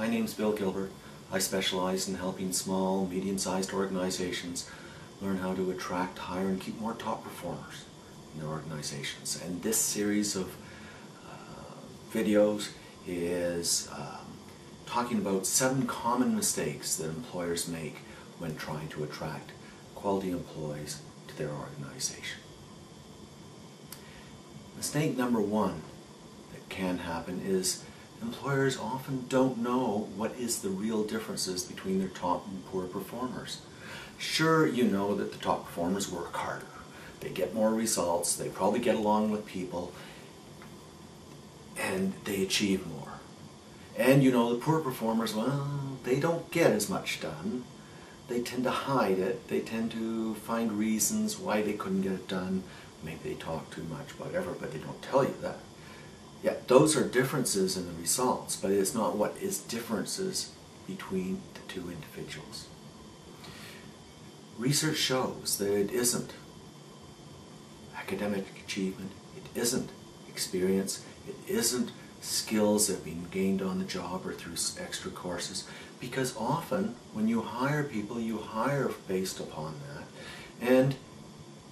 My name's Bill Gilbert. I specialize in helping small, medium-sized organizations learn how to attract, hire, and keep more top performers in their organizations. And this series of videos is talking about 7 common mistakes that employers make when trying to attract quality employees to their organization. Mistake number 1 that can happen is employers often don't know what is the real differences between their top and poor performers. Sure, you know that the top performers work harder, they get more results, they probably get along with people, and they achieve more. And you know the poor performers, well, they don't get as much done. They tend to hide it, they tend to find reasons why they couldn't get it done. Maybe they talk too much, whatever, but they don't tell you that. Yeah, those are differences in the results, but it's not what is differences between the two individuals. Research shows that it isn't academic achievement, it isn't experience, it isn't skills that have been gained on the job or through extra courses, because often when you hire people, you hire based upon that, and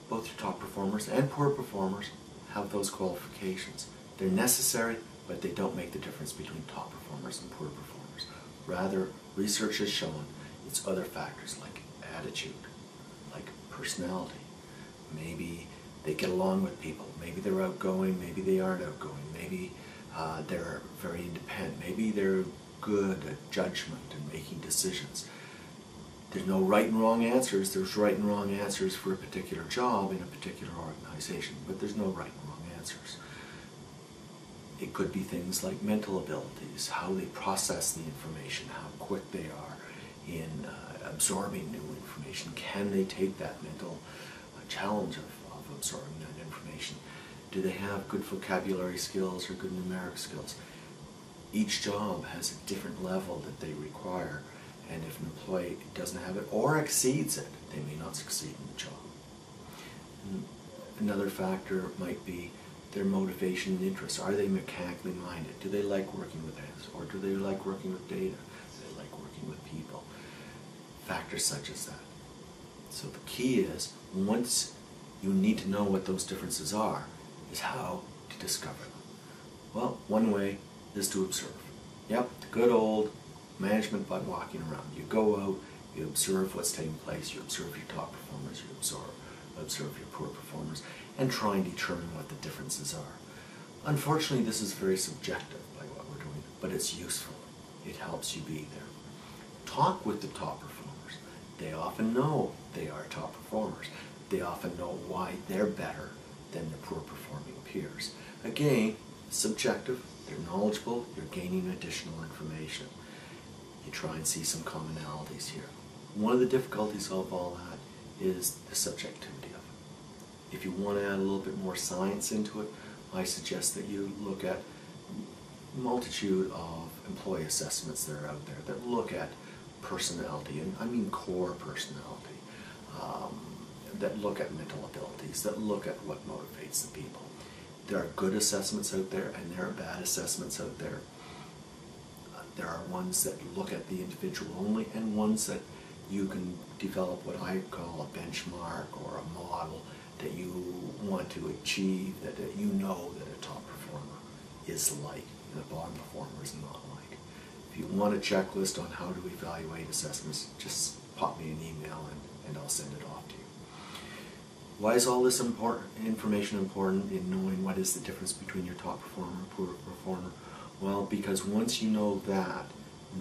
both your top performers and poor performers have those qualifications. They're necessary, but they don't make the difference between top performers and poor performers. Rather, research has shown it's other factors like attitude, like personality. Maybe they get along with people. Maybe they're outgoing, maybe they aren't outgoing. Maybe they're very independent. Maybe they're good at judgment and making decisions. There's no right and wrong answers. There's right and wrong answers for a particular job in a particular organization, but there's no right and wrong answers. It could be things like mental abilities, how they process the information, how quick they are in absorbing new information. Can they take that mental challenge of absorbing that information? Do they have good vocabulary skills or good numeric skills? Each job has a different level that they require, and if an employee doesn't have it or exceeds it, they may not succeed in the job. And another factor might be their motivation and interests. Are they mechanically minded? Do they like working with hands? Or do they like working with data? Do they like working with people? Factors such as that. So the key is, once you need to know what those differences are, is how to discover them. Well, one way is to observe. Yep, the good old management by walking around. You go out, you observe what's taking place, you observe your top performers, you observe your poor performers, and try and determine what the differences are. Unfortunately, this is very subjective by what we're doing, but it's useful. It helps you be there. Talk with the top performers. They often know they are top performers. They often know why they're better than their poor performing peers. Again, subjective, they're knowledgeable, you're gaining additional information. You try and see some commonalities here. One of the difficulties of all that is the subjectivity of it. If you want to add a little bit more science into it, I suggest that you look at a multitude of employee assessments that are out there that look at personality, and I mean core personality, that look at mental abilities, that look at what motivates the people. There are good assessments out there and there are bad assessments out there. There are ones that look at the individual only, and ones that you can develop what I call a benchmark or a model that you want to achieve, that you know that a top performer is like and a bottom performer is not like. If you want a checklist on how to evaluate assessments, just pop me an email and I'll send it off to you. Why is all this information important in knowing what is the difference between your top performer and poor performer? Well, because once you know that,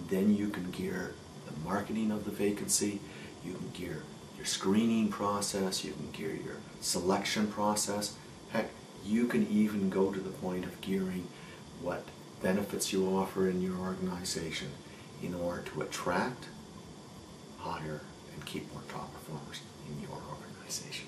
then you can gear the marketing of the vacancy, you can gear your screening process, you can gear your selection process. Heck, you can even go to the point of gearing what benefits you offer in your organization in order to attract, hire, and keep more top performers in your organization.